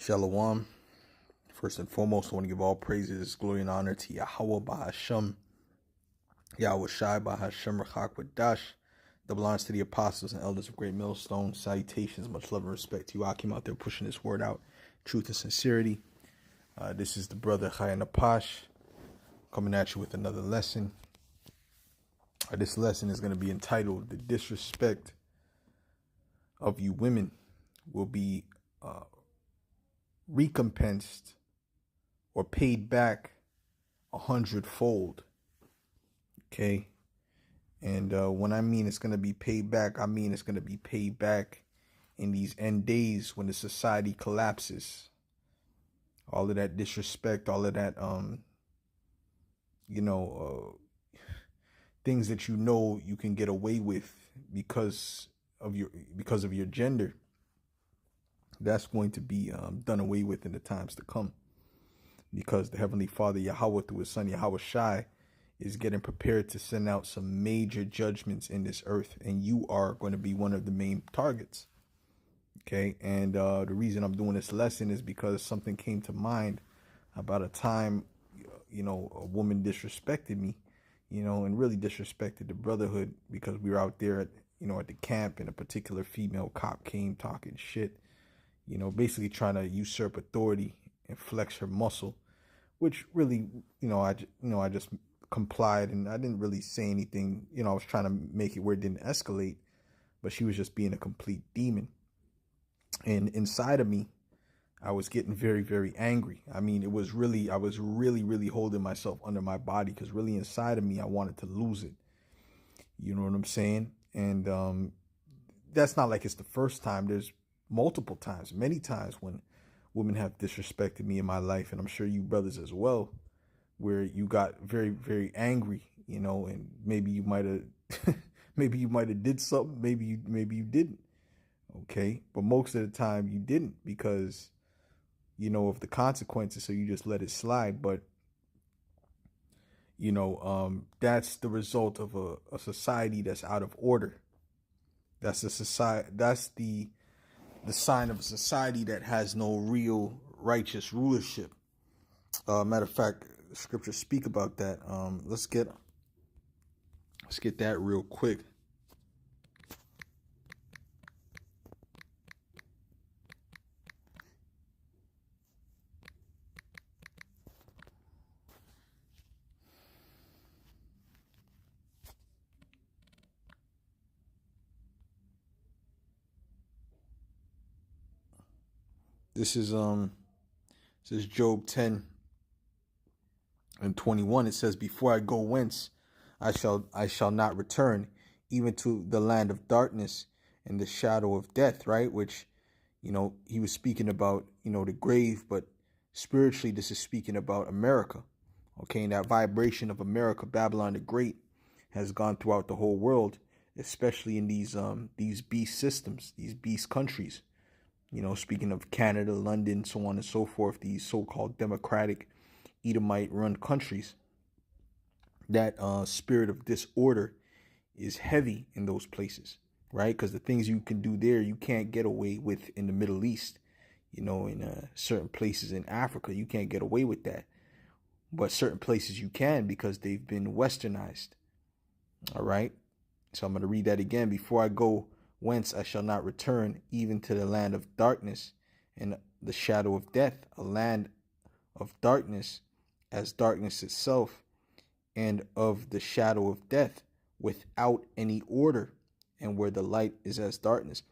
Shalom. First and foremost, I want to give all praises, glory, and honor to Yahweh Bahasham, Yahweh Shai Bahasham Rachak Wadash. That belongs to the apostles and elders of Great Millstone. Salutations, much love and respect to you, Akim, out there pushing this word out, truth and sincerity. This is the brother Chaya Napash coming at you with another lesson. This lesson is going to be entitled "The Disrespect of You Women Will Be Recompensed or paid back 100-fold." Okay. And when I mean it's going to be paid back, I mean it's going to be paid back in these end days when the society collapses. All of that disrespect, all of that, things that you can get away with because of your gender. That's going to be done away with in the times to come, because the Heavenly Father Yahweh through His Son Yahweh Shai is getting prepared to send out some major judgments in this earth, and you are going to be one of the main targets. Okay, and the reason I'm doing this lesson is because something came to mind about a time, a woman disrespected me, and really disrespected the brotherhood, because we were out there at the camp, and a particular female cop came talking shit, basically trying to usurp authority and flex her muscle, which really, I just complied, and I didn't really say anything. I was trying to make it where it didn't escalate, but she was just being a complete demon. And inside of me, I was getting very, very angry. I mean, I was really, really holding myself under my body, because really inside of me, I wanted to lose it. You know what I'm saying? And that's not like it's the first time. There's multiple times, many times when women have disrespected me in my life, and I'm sure you brothers as well, where you got very, very angry, and maybe you might have, maybe you might have did something, maybe you didn't. Okay, but most of the time you didn't, because of the consequences, so you just let it slide. But that's the result of a society that's out of order. That's a society. That's the sign of a society that has no real righteous rulership. Matter of fact, the scriptures speak about that. Let's get that real quick. This is Job 10:21. It says, "Before I go whence, I shall not return, even to the land of darkness and the shadow of death." Right? Which, he was speaking about, the grave, but spiritually, this is speaking about America. Okay, and that vibration of America, Babylon the Great, has gone throughout the whole world, especially in these beast systems, these beast countries. Speaking of Canada, London, so on and so forth, these so-called democratic Edomite-run countries, that spirit of disorder is heavy in those places, right? Because the things you can do there, you can't get away with in the Middle East. In certain places in Africa, you can't get away with that. But certain places you can, because they've been westernized. All right? So I'm going to read that again. "Before I go whence, I shall not return, even to the land of darkness and the shadow of death," a land of darkness as darkness itself, and of the shadow of death, without any order, and where the light is as darkness.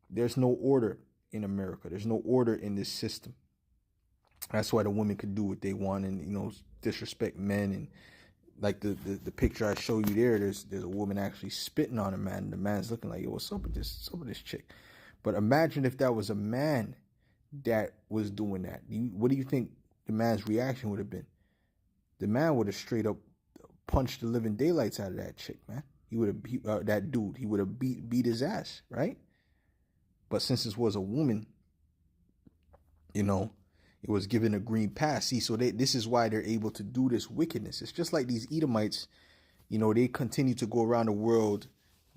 There's no order in America. There's no order in this system. That's why the women could do what they want and, disrespect men. And like the picture I show you there, there's a woman actually spitting on a man. And the man's looking like, "Yo, what's up with this chick?" But imagine if that was a man that was doing that. What do you think the man's reaction would have been? The man would have straight up punched the living daylights out of that chick, man. He would have that dude. He would have beat his ass, right? But since this was a woman, it was given a green pass. See, so this is why they're able to do this wickedness. It's just like these Edomites, they continue to go around the world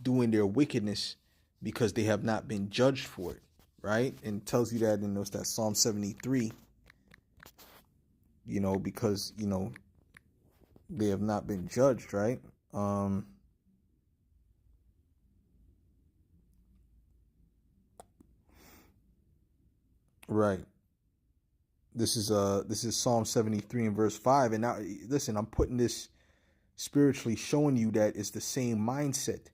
doing their wickedness because they have not been judged for it. right? And tells you that in that Psalm 73, because, they have not been judged, right? Right. This is Psalm 73 and verse 5. And now listen, I'm putting this spiritually, showing you that it's the same mindset,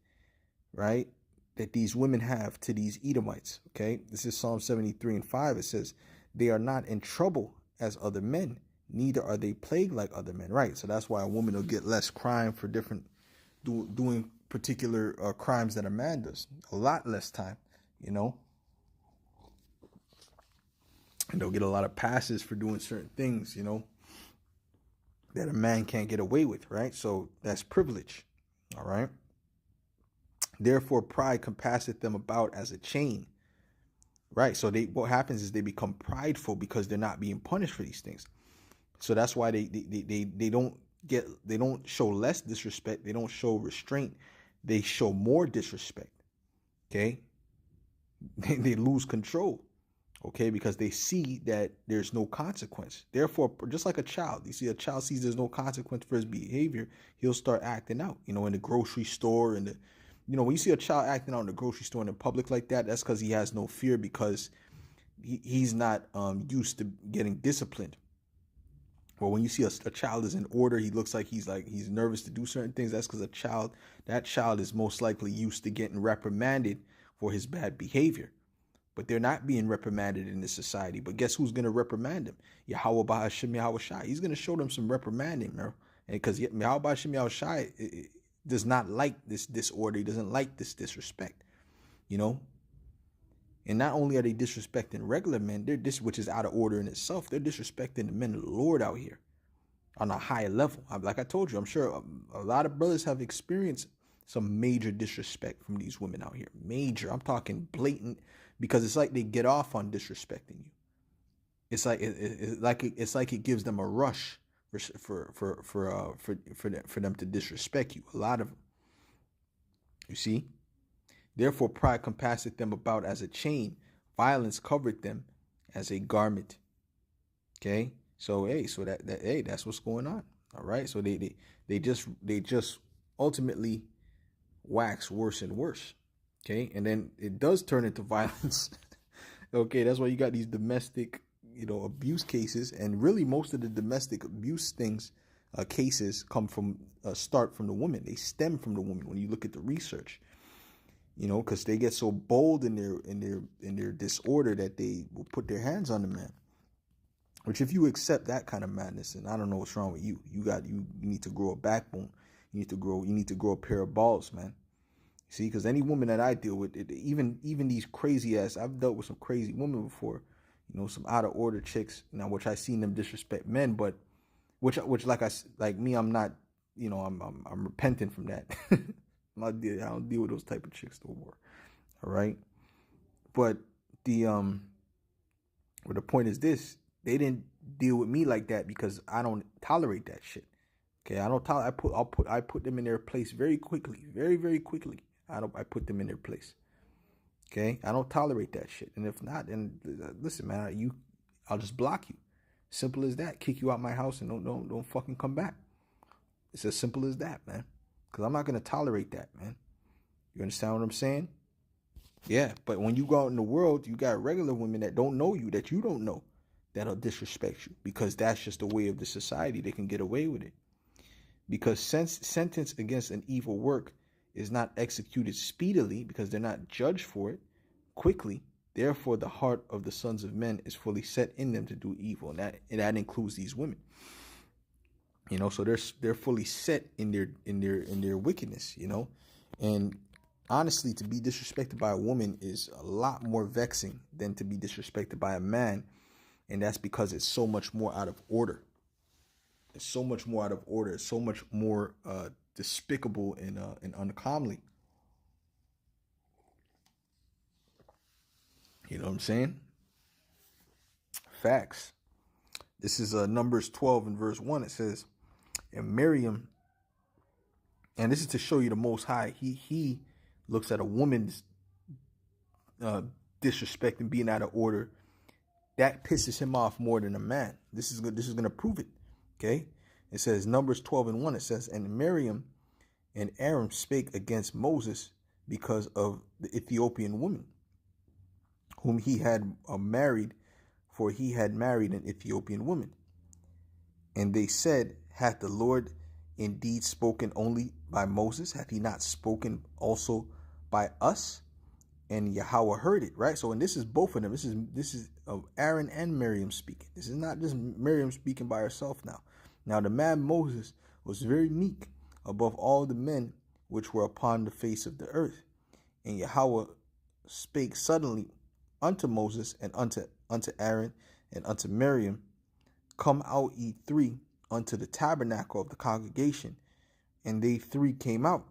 right? That these women have to these Edomites. Okay. This is Psalm 73 and 5. It says, they are not in trouble as other men, neither are they plagued like other men. Right. So that's why a woman will get less crime for different doing particular crimes that a man does. A lot less time, and they'll get a lot of passes for doing certain things, that a man can't get away with, right? So that's privilege, all right? Therefore, pride compasseth them about as a chain, right? So what happens is they become prideful because they're not being punished for these things. So that's why they don't show less disrespect. They don't show restraint. They show more disrespect. Okay, they lose control. Okay, because they see that there's no consequence. Therefore, just like a child, you see a child sees there's no consequence for his behavior, he'll start acting out. In the grocery store, and when you see a child acting out in the grocery store in the public like that, that's because he has no fear, because he's not used to getting disciplined. Well, when you see a child is in order, he looks like he's nervous to do certain things. That's because that child is most likely used to getting reprimanded for his bad behavior. But they're not being reprimanded in this society. But guess who's going to reprimand them? Yahweh Bahashim Yahweh Shai. He's going to show them some reprimanding, bro. And because Yahweh Bahashim Yahweh Shai does not like this disorder. He doesn't like this disrespect, And not only are they disrespecting regular men, which is out of order in itself, they're disrespecting the men of the Lord out here on a higher level. Like I told you, I'm sure a lot of brothers have experienced some major disrespect from these women out here. Major. I'm talking blatant, because it's like they get off on disrespecting you. It's like it gives them a rush for them to disrespect you. A lot of them. You see? Therefore, pride compasseth them about as a chain. Violence covered them as a garment. Okay? So that's what's going on. All right? So they just ultimately wax worse and worse. Okay? And then it does turn into violence. Okay, that's why you got these domestic, abuse cases, and really most of the domestic abuse cases start from the woman. They stem from the woman when you look at the research. Because they get so bold in their disorder that they will put their hands on the man. Which, if you accept that kind of madness, and I don't know what's wrong with you, you need to grow a backbone. You need to grow a pair of balls, man. See, because any woman that I deal with, even these crazy ass, I've dealt with some crazy women before, some out of order chicks. Now, which I seen them disrespect men, but which like me, I'm not, I'm repenting from that. I don't deal with those type of chicks no more. All right, but the point is this: they didn't deal with me like that because I don't tolerate that shit. Okay, I don't tolerate. I put them in their place very quickly, very very quickly. I put them in their place. Okay, I don't tolerate that shit. And if not, then listen, man, I'll just block you. Simple as that. Kick you out my house and don't fucking come back. It's as simple as that, man. Because I'm not gonna tolerate that, man. You understand what I'm saying? Yeah, but when you go out in the world, you got regular women that don't know you, that you don't know, that'll disrespect you, because that's just the way of the society. They can get away with it. Because sentence against an evil work is not executed speedily, because they're not judged for it quickly. Therefore, the heart of the sons of men is fully set in them to do evil, and that includes these women. So they're fully set in their wickedness. And honestly, to be disrespected by a woman is a lot more vexing than to be disrespected by a man, and that's because it's so much more out of order. It's so much more out of order. It's so much more despicable and uncomely. You know what I'm saying? Facts. This is Numbers 12 and verse 1. It says, and Miriam, and this is to show you the Most High. He looks at a woman's disrespect and being out of order, that pisses him off more than a man. This is good. This is going to prove it. Okay. It says Numbers 12:1. It says, and Miriam and Aaron spake against Moses because of the Ethiopian woman whom he had married, for he had married an Ethiopian woman. And they said, hath the Lord indeed spoken only by Moses? Hath he not spoken also by us? And Yahweh heard it, right? So, and this is both of them. This is of Aaron and Miriam speaking. This is not just Miriam speaking by herself now. Now, the man Moses was very meek above all the men which were upon the face of the earth. And Yahweh spake suddenly unto Moses and unto Aaron and unto Miriam, come out ye three unto the tabernacle of the congregation. And they three came out.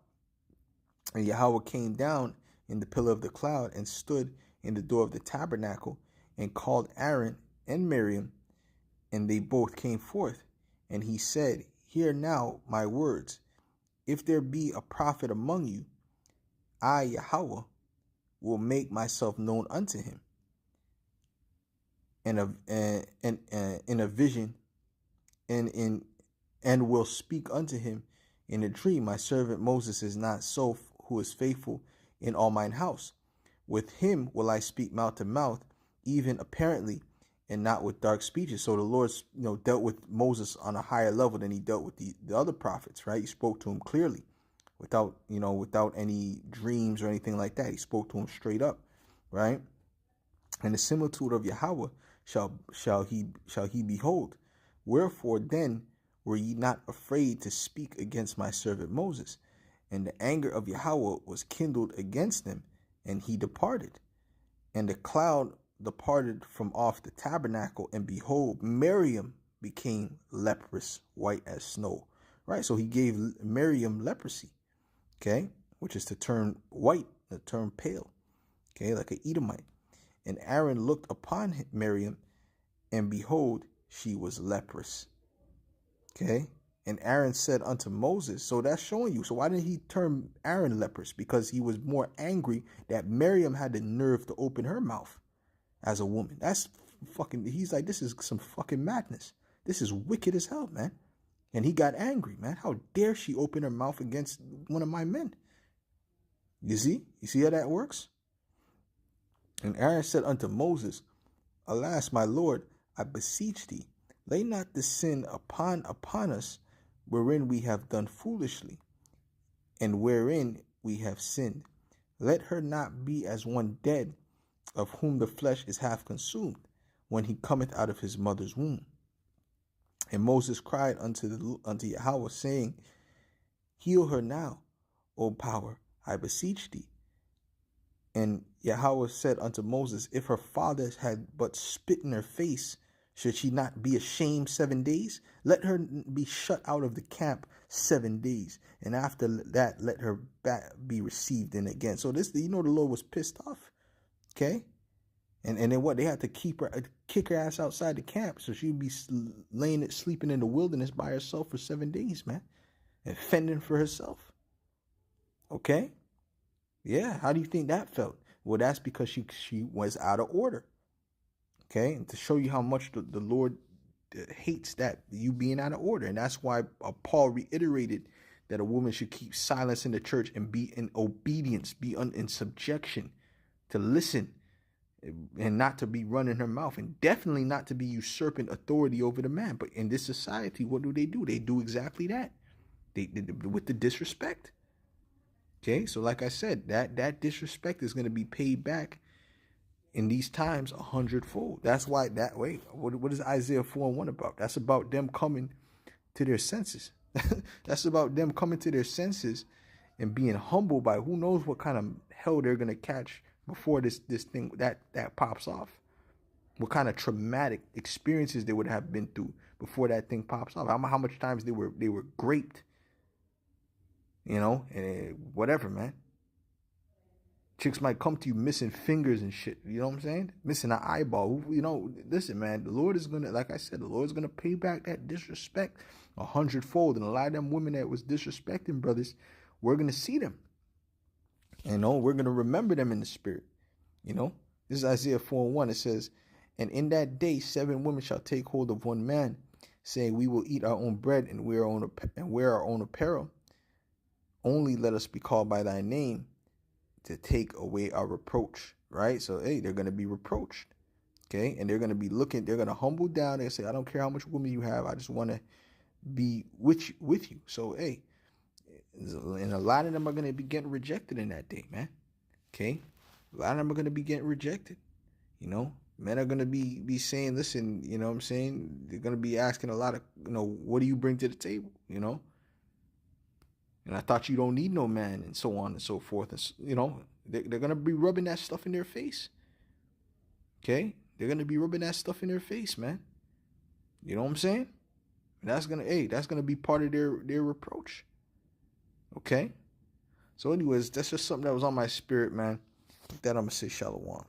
And Yahweh came down in the pillar of the cloud and stood in the door of the tabernacle and called Aaron and Miriam, and they both came forth. And he said, hear now my words. If there be a prophet among you, I, Yahweh, will make myself known unto him. In a vision, and will speak unto him in a dream. My servant Moses is not so, who is faithful in all mine house. With him will I speak mouth to mouth, even apparently, and not with dark speeches. So the Lord, dealt with Moses on a higher level than he dealt with the other prophets, right? He spoke to him clearly, without any dreams or anything like that. He spoke to him straight up, right? And the similitude of Yahweh shall he behold. Wherefore then were ye not afraid to speak against my servant Moses? And the anger of Yahweh was kindled against him, and he departed. And the cloud departed from off the tabernacle, and behold, Miriam became leprous, white as snow. Right? So he gave Miriam leprosy, okay, which is to turn white, to turn pale, okay, like an Edomite. And Aaron looked upon Miriam, and behold, she was leprous. Okay. And Aaron said unto Moses, so that's showing you. So why didn't he turn Aaron leprous? Because he was more angry that Miriam had the nerve to open her mouth as a woman. That's fucking, he's like, this is some fucking madness. This is wicked as hell, man. And he got angry, man. How dare she open her mouth against one of my men? You see? You see how that works? And Aaron said unto Moses, alas, my Lord, I beseech thee, lay not the sin upon us, wherein we have done foolishly, and wherein we have sinned. Let her not be as one dead, of whom the flesh is half consumed, when he cometh out of his mother's womb. And Moses cried unto Yahweh, saying, heal her now, O power, I beseech thee. And Yahweh said unto Moses, if her father had but spit in her face, should she not be ashamed 7 days? Let her be shut out of the camp 7 days, and after that let her back be received in again. So this, the Lord was pissed off, okay? And then what? They had to kick her ass outside the camp, so she'd be sleeping in the wilderness by herself for 7 days, man, and fending for herself. Okay? Yeah, how do you think that felt? Well, that's because she was out of order. Okay, and to show you how much the Lord hates that, you being out of order. And that's why Paul reiterated that a woman should keep silence in the church and be in obedience, be in subjection, to listen and not to be running her mouth, and definitely not to be usurping authority over the man. But in this society, what do? They do exactly that. They with the disrespect. Okay, so like I said, that disrespect is going to be paid back in these times 100-fold. That's why what is Isaiah 4:1 about? That's about them coming to their senses. That's about them coming to their senses and being humbled by who knows what kind of hell they're going to catch before this thing that pops off. What kind of traumatic experiences they would have been through before that thing pops off. How much times they were raped. And whatever, man. Chicks might come to you missing fingers and shit. You know what I'm saying? Missing an eyeball. Listen, man, the Lord is going to, like I said, the Lord is going to pay back that disrespect 100-fold. And a lot of them women that was disrespecting brothers, we're going to see them. We're going to remember them in the spirit. This is Isaiah 4:1. It says, and in that day 7 women shall take hold of one man, saying, we will eat our own bread and wear our own apparel. Only let us be called by thy name to take away our reproach. Right? So, hey, they're going to be reproached. Okay? And they're going to be looking, they're going to humble down and say, I don't care how much women you have. I just want to be with you. So, hey, and a lot of them are going to be getting rejected in that day, man. Okay? A lot of them are going to be getting rejected. You know, men are going to be saying, listen, you know what I'm saying? They're going to be asking a lot of, you know, what do you bring to the table, you know? And I thought you don't need no man, and so on and so forth. And, you know, they're going to be rubbing that stuff in their face. Okay? They're going to be rubbing that stuff in their face, man. You know what I'm saying? And that's going to be part of their reproach. Okay? So anyways, that's just something that was on my spirit, man. With that, I'm going to say shalom.